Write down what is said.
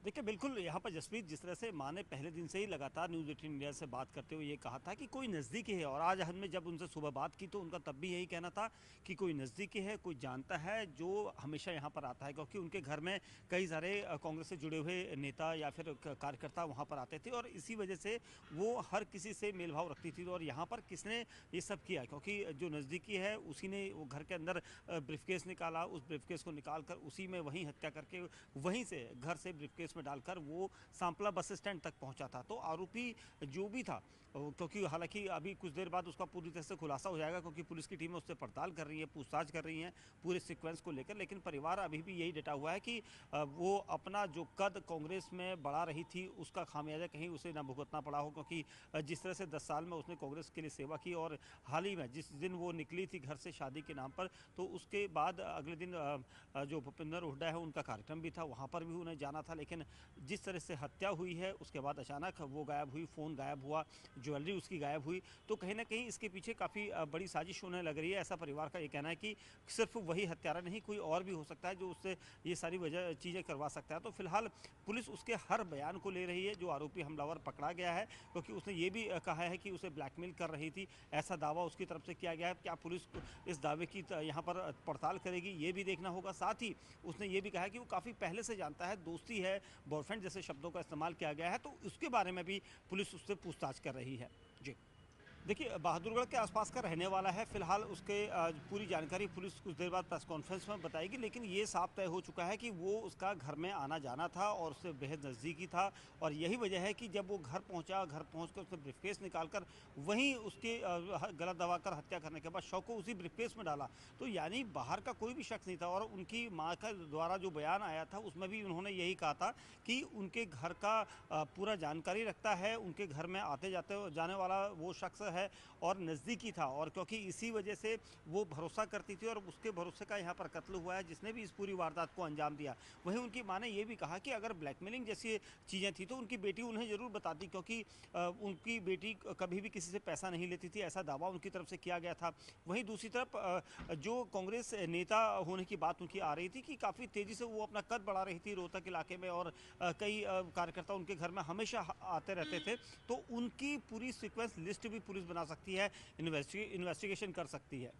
देखिए, बिल्कुल यहाँ पर जसप्रीत, जिस तरह से माँ ने पहले दिन से ही लगातार न्यूज़ 18 इंडिया से बात करते हुए ये कहा था कि कोई नज़दीकी है, और आज हमने जब उनसे सुबह बात की तो उनका तब भी यही कहना था कि कोई नज़दीकी है, कोई जानता है जो हमेशा यहाँ पर आता है, क्योंकि उनके घर में कई सारे कांग्रेस से जुड़े हुए नेता या फिर कार्यकर्ता वहाँ पर आते थे, और इसी वजह से वो हर किसी से मेल भाव रखती थी। और यहाँ पर किसने ये सब किया, क्योंकि जो नज़दीकी है उसी ने वो घर के अंदर ब्रीफकेस निकाला, उस ब्रीफकेस को निकाल कर उसी में वहीं हत्या करके वहीं से घर से ब्रीफकेस में डालकर वो सांपला बस स्टैंड तक पहुंचा था। तो आरोपी जो भी था, क्योंकि हालांकि अभी कुछ देर बाद उसका पूरी तरह से खुलासा हो जाएगा, क्योंकि पुलिस की टीमें उससे पड़ताल कर रही है, पूछताछ कर रही हैं पूरे सीक्वेंस को लेकर, लेकिन परिवार अभी भी यही डटा हुआ है कि वो अपना जो कद कांग्रेस में बढ़ा रही थी उसका खामियाजा कहीं उसे ना भुगतना पड़ा हो, क्योंकि जिस तरह से 10 साल में उसने कांग्रेस के लिए सेवा की, और हाल ही में जिस दिन वो निकली थी घर से शादी के नाम पर, तो उसके बाद अगले दिन जो भूपेंद्र हुड्डा है उनका कार्यक्रम भी था, वहाँ पर भी उन्हें जाना था। लेकिन जिस तरह से हत्या हुई है उसके बाद अचानक वो गायब हुई, फ़ोन गायब हुआ, ज्वेलरी उसकी गायब हुई, तो कहीं ना कहीं इसके पीछे काफ़ी बड़ी साजिश होने लग रही है। ऐसा परिवार का ये कहना है कि सिर्फ वही हत्यारा नहीं, कोई और भी हो सकता है जो उससे ये सारी वजह चीज़ें करवा सकता है। तो फिलहाल पुलिस उसके हर बयान को ले रही है, जो आरोपी हमलावर पकड़ा गया है, क्योंकि उसने ये भी कहा है कि उसे ब्लैकमेल कर रही थी, ऐसा दावा उसकी तरफ से किया गया है। क्या पुलिस इस दावे की यहाँ पर पड़ताल करेगी, ये भी देखना होगा। साथ ही उसने ये भी कहा है कि वो काफ़ी पहले से जानता है, दोस्ती है, बॉयफ्रेंड जैसे शब्दों का इस्तेमाल किया गया है, तो उसके बारे में भी पुलिस उससे पूछताछ कर रही है। जी। देखिए, बहादुरगढ़ के आसपास का रहने वाला है। फिलहाल उसके पूरी जानकारी पुलिस कुछ देर बाद प्रेस कॉन्फ्रेंस में बताएगी, लेकिन ये साफ तय हो चुका है कि वो उसका घर में आना जाना था और उससे बेहद नज़दीकी था, और यही वजह है कि जब वो घर पहुंचा, घर पहुंचकर उसने ब्रीफकेस निकालकर वहीं उसके गला दबाकर हत्या करने के बाद शव को उसी ब्रीफकेस में डाला। तो यानी बाहर का कोई भी शख्स नहीं था, और उनकी माँ का द्वारा जो बयान आया था उसमें भी उन्होंने यही कहा था कि उनके घर का पूरा जानकारी रखता है, उनके घर में आते जाते जाने वाला वो शख्स है और नज़दीकी था, और क्योंकि इसी वजह से वो भरोसा करती थी और उसके भरोसे का यहाँ पर कत्ल हुआ है जिसने भी इस पूरी वारदात को अंजाम दिया। वहीं उनकी माँ ने यह भी कहा कि अगर ब्लैकमेलिंग जैसी चीज़ें थी तो उनकी बेटी उन्हें ज़रूर बताती, क्योंकि उनकी बेटी कभी भी किसी से पैसा नहीं लेती थी, ऐसा दावा उनकी तरफ से किया गया था। वहीं दूसरी तरफ जो कांग्रेस नेता होने की बात उनकी आ रही थी कि काफ़ी तेज़ी से वो अपना कद बढ़ा रही थी रोहतक इलाके में, और कई कार्यकर्ता उनके घर में हमेशा आते रहते थे। तो उनकी पूरी सीक्वेंस लिस्ट भी पुलिस बना सकती है, इन्वेस्टिगेशन कर सकती है।